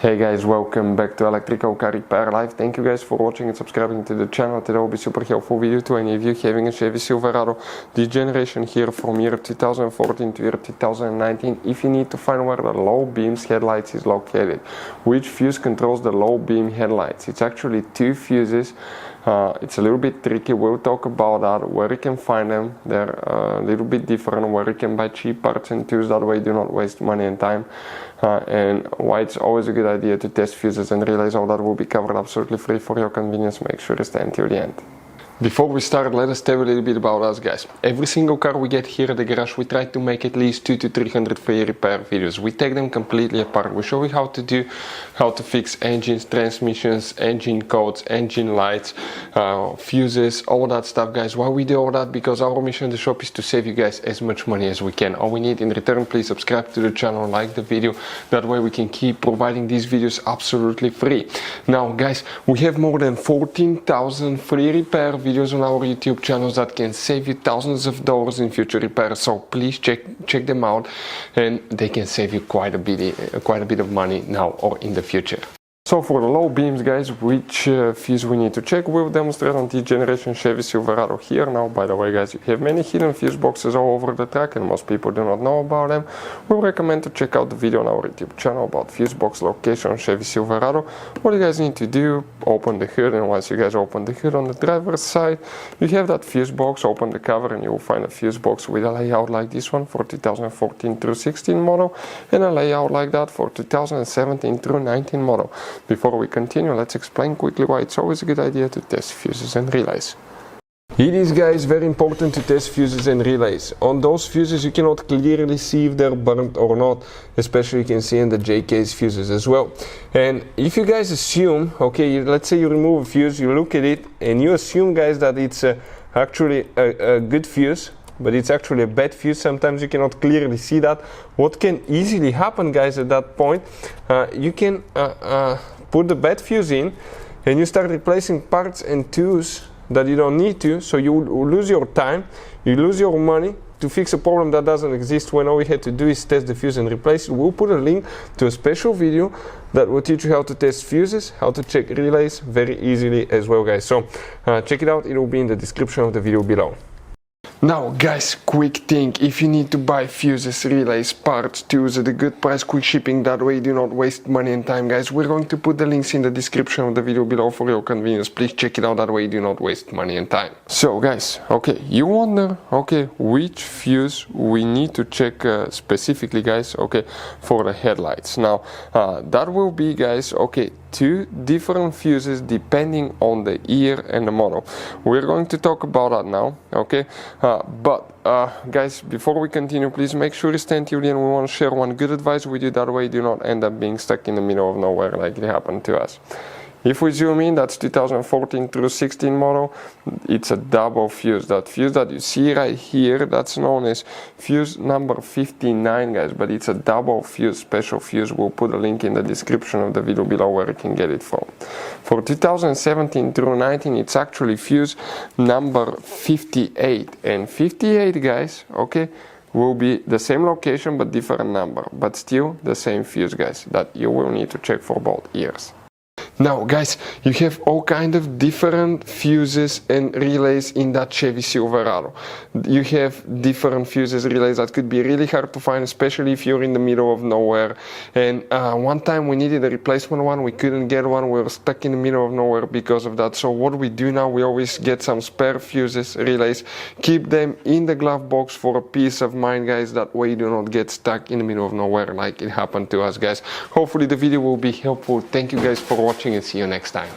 Hey guys, welcome back to Electrical Car Repair Live. Thank you guys for watching and subscribing to the channel. Today will be super helpful video to any of you having a Chevy Silverado this generation here from year 2014 to year 2019. If you need to find where the low beams headlights is located, which fuse controls the low beam headlights. It's actually two fuses. It's a little bit tricky. We'll talk about that, where you can find them. They're a little bit different, where you can buy cheap parts and tools, that way you do not waste money and time. And why it's always a good idea to test fuses and relays. All that will be covered absolutely free for your convenience. Make sure to stay until the end. Before we start, let us tell you a little bit about us, guys. Every single car we get here at the garage, we try to make at least 200 to 300 free repair videos. We take them completely apart. We show you how to fix engines, transmissions, engine codes, engine lights, fuses, all that stuff, guys. Why we do all that? Because our mission in the shop is to save you guys as much money as we can. All we need in return, please subscribe to the channel, like the video. That way we can keep providing these videos absolutely free. Now, guys, we have more than 14,000 free repair videos on our YouTube channels that can save you thousands of dollars in future repairs. So please check them out, and they can save you quite a bit of money now or in the future. So for the low beams, guys, which fuse we need to check, we'll demonstrate on this generation Chevy Silverado here. Now, by the way, guys, you have many hidden fuse boxes all over the track and most people do not know about them. We recommend to check out the video on our YouTube channel about fuse box location on Chevy Silverado. What you guys need to do, open the hood, and once you guys open the hood on the driver's side, you have that fuse box. Open the cover and you will find a fuse box with a layout like this one for 2014 through 16 model and a layout like that for 2017 through 19 model. Before we continue, let's explain quickly why it's always a good idea to test fuses and relays. It is, guys, very important to test fuses and relays. On those fuses you cannot clearly see if they're burnt or not, especially you can see in the J-case fuses as well. And if you guys assume, okay, let's say you remove a fuse, you look at it and you assume, guys, that it's actually a good fuse, but it's actually a bad fuse. Sometimes you cannot clearly see that. What can easily happen, guys, at that point, you can put the bad fuse in and you start replacing parts and tools that you don't need to, so you lose your time, you lose your money to fix a problem that doesn't exist, when all we had to do is test the fuse and replace it. We'll put a link to a special video that will teach you how to test fuses, how to check relays very easily as well, guys. So check it out, it will be in the description of the video below. Now, guys, quick thing, if you need to buy fuses, relays, parts, tools at a good price, quick shipping, that way you do not waste money and time, guys, we're going to put the links in the description of the video below for your convenience. Please check it out, that way you do not waste money and time. So, guys, okay, you wonder, okay, which fuse we need to check specifically, guys, okay, for the headlights. Now, that will be, guys, okay, two different fuses depending on the year and the model. We're going to talk about that now, okay? Guys, before we continue, please make sure you stay until the end. We want to share one good advice with you, that way you do not end up being stuck in the middle of nowhere like it happened to us. If we zoom in, that's 2014 through 16 model. It's a double fuse. That fuse that you see right here, that's known as fuse number 59, guys, but it's a double fuse, special fuse. We'll put a link in the description of the video below where you can get it from. For 2017 through 19, it's actually fuse number 58. And 58, guys, okay, will be the same location but different number, but still the same fuse, guys, that you will need to check for both ears. Now, guys, you have all kind of different fuses and relays in that Chevy Silverado. You have different fuses, relays that could be really hard to find, especially if you're in the middle of nowhere. And one time we needed a replacement one, we couldn't get one, we were stuck in the middle of nowhere because of that. So what we do now, we always get some spare fuses, relays, keep them in the glove box for a peace of mind, guys. That way you do not get stuck in the middle of nowhere like it happened to us, guys. Hopefully the video will be helpful. Thank you guys for watching and see you next time.